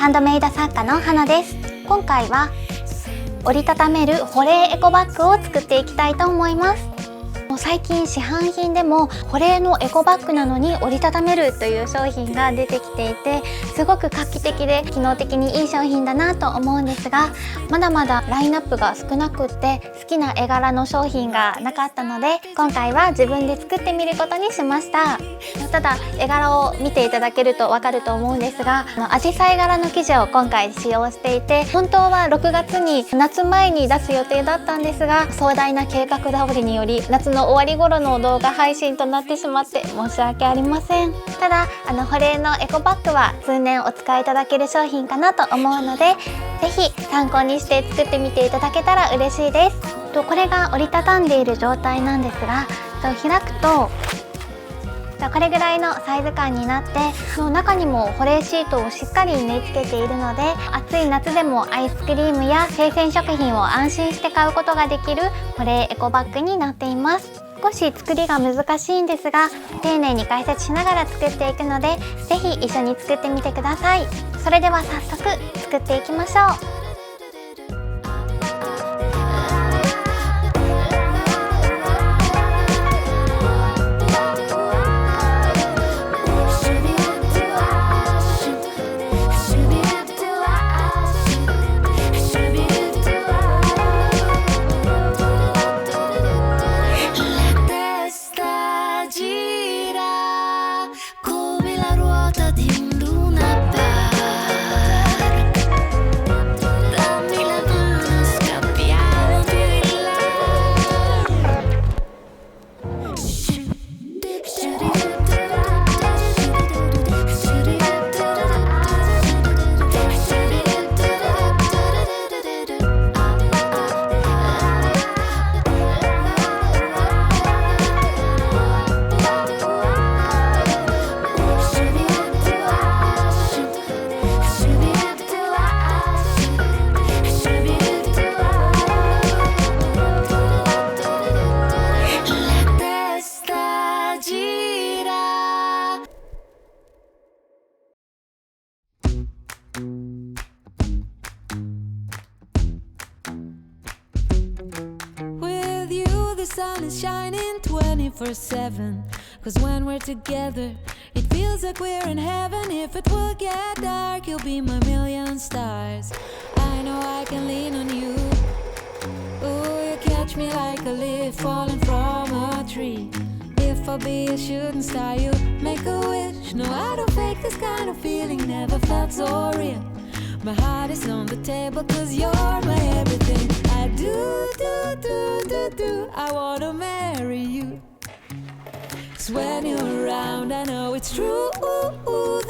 ンドメイド作家の花です。今回は折りたためる保冷エコバッグを作っていきたいと思います。もう最近市販品でも保冷のエコバッグなのに折りたためるという商品が出てきていて、すごく画期的で機能的にいい商品だなと思うんですが、まだまだラインナップが少なくって好きな絵柄の商品がなかったので、今回は自分で作ってみることにしました。ただ絵柄を見ていただけるとわかると思うんですが、アジサイ柄の生地を今回使用していて、本当は6月に夏前に出す予定だったんですが、壮大な計画倒れにより夏の終わり頃の動画配信となってしまって申し訳ありません。ただ保冷のエコバッグは通年お使いいただける商品かなと思うので、ぜひ参考にして作ってみていただけたら嬉しいです。これが折りたたんでいる状態なんですが、開くとこれぐらいのサイズ感になって、中にも保冷シートをしっかり縫い付けているので、暑い夏でもアイスクリームや生鮮食品を安心して買うことができる保冷エコバッグになっています。少し作りが難しいんですが、丁寧に解説しながら作っていくので、ぜひ一緒に作ってみてください。それでは早速作っていきましょう。The sun is shining 24/7. Cause when we're together, it feels like we're in heaven. If it will get dark, you'll be my million stars. I know I can lean on you. Oh, you catch me like a leaf falling from a tree. If I'll be a shooting star, you make a wish. No, I don't fake this kind of feeling, never felt so real. My heart is on the table cause you're my everything. I do, I wanna marry you. Cause when you're around I know it's true.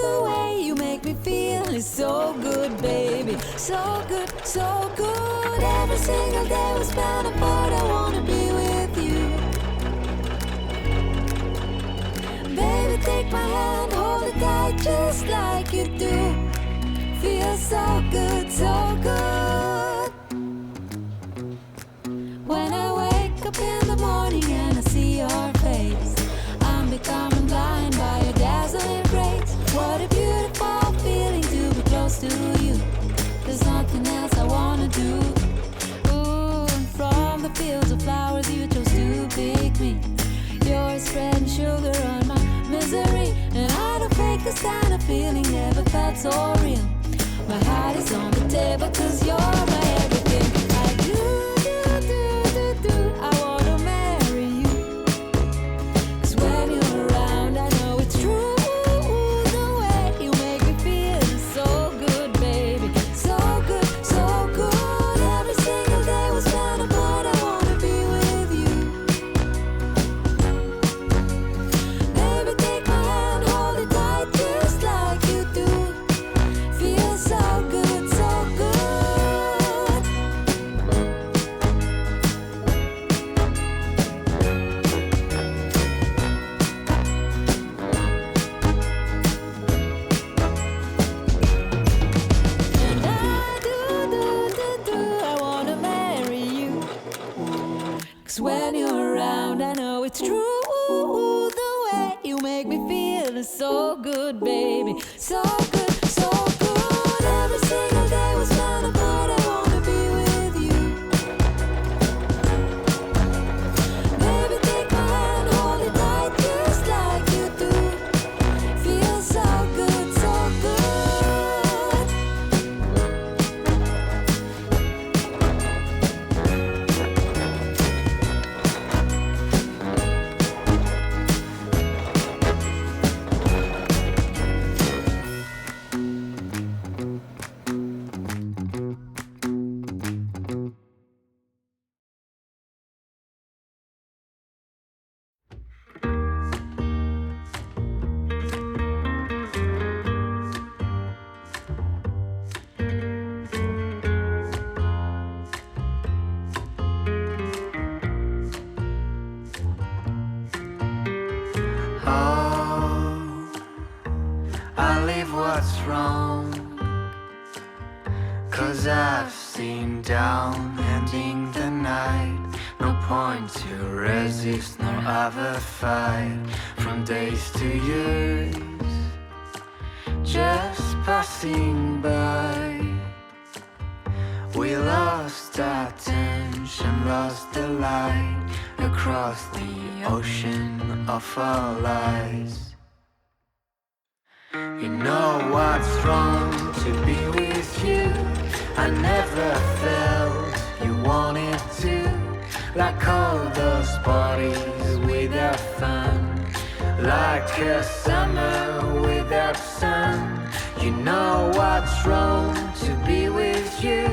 The way you make me feel is so good, baby. So good, so good. Every single day we spend apart, I wanna be with you. Baby, take my hand, hold it tight just like you do. Feels so good, so good. When I wake up in the morning and I see your face, I'm becoming blind by your dazzling grace. What a beautiful feeling to be close to you. There's nothing else I wanna do. Ooh, and from the fields of flowers you chose to pick me. You're spreading sugar on my misery, and I don't fake this kind of feeling, never felt so real. My heart is on the table cause you're my everything. I do, I wanna marry you. Cause when you're around I know it's true. The way you make me feel is so good, baby. So good, so good. Every single day we spend apart, I wanna be with you. Baby, take my hand, hold it tight just like you do. Feels so good, so good. And I do, I wanna marry you. Cause when you're around I know it's true. The way you make me feel is so good, baby. So good, so good. Every 'Cause I've seen down ending the night. No point to resist nor ever fight. From days to years, just passing by. We lost our attention, lost the light across the ocean of our lives. You know what's wrong to be with you. I never felt you wanted to. Like all those parties without fun. Like a summer without sun. You know what's wrong to be with you.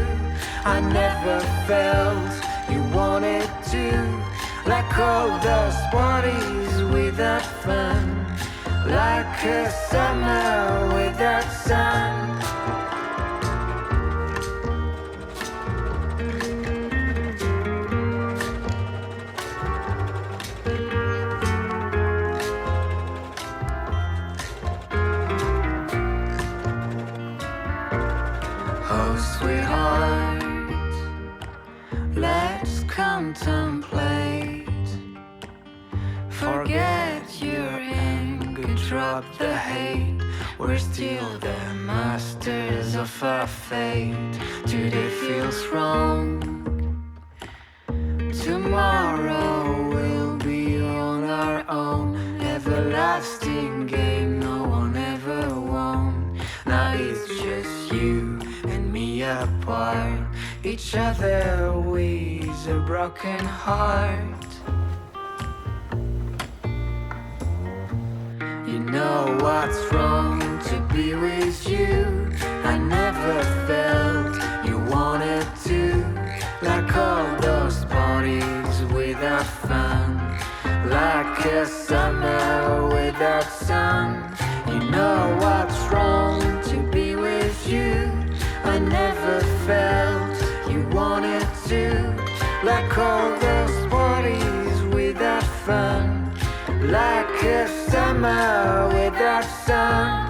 I never felt you wanted to. Like all those parties without fun. Like a summer without sun. Oh, sweetheart, let's contemplate. Forget your anger, drop the hate. We're still the masters of our fate. Today feels wrong. Tomorrow we'll be on our own. Everlasting game no one ever won. Now it's just you and me apart. Each other with a broken heart. You know what's wrong to be with you. I never felt you wanted to. Like all those parties without fun. Like a summer without sun. You know what's wrong to be with you. I never felt you wanted to. Like all those parties without fun. Like a summer without sun.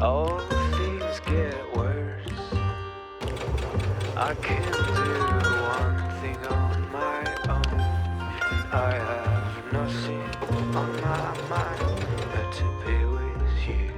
All things get worse. I can do one thing on my own. I have nothing on my mind but to be with you.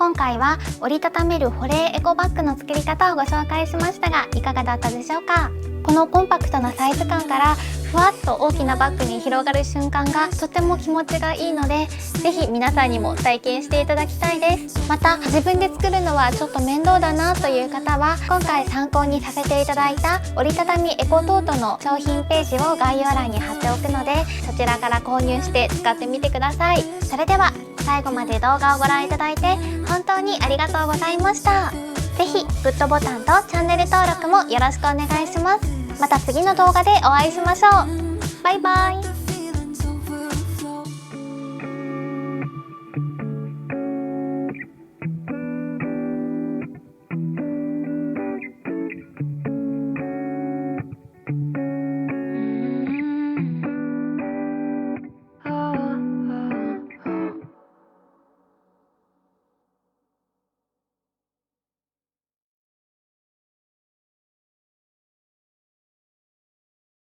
今回は折りたためる保冷エコバッグの作り方をご紹介しましたが、いかがだったでしょうか。このコンパクトなサイズ感からふわっと大きなバッグに広がる瞬間がとても気持ちがいいので、ぜひ皆さんにも体験していただきたいです。また自分で作るのはちょっと面倒だなという方は、今回参考にさせていただいた折りたたみエコトートの商品ページを概要欄に貼っておくので、そちらから購入して使ってみてください。それでは最後まで動画をご覧いただいて本当にありがとうございました。ぜひグッドボタンとチャンネル登録もよろしくお願いします。また次の動画でお会いしましょう。バイバイ。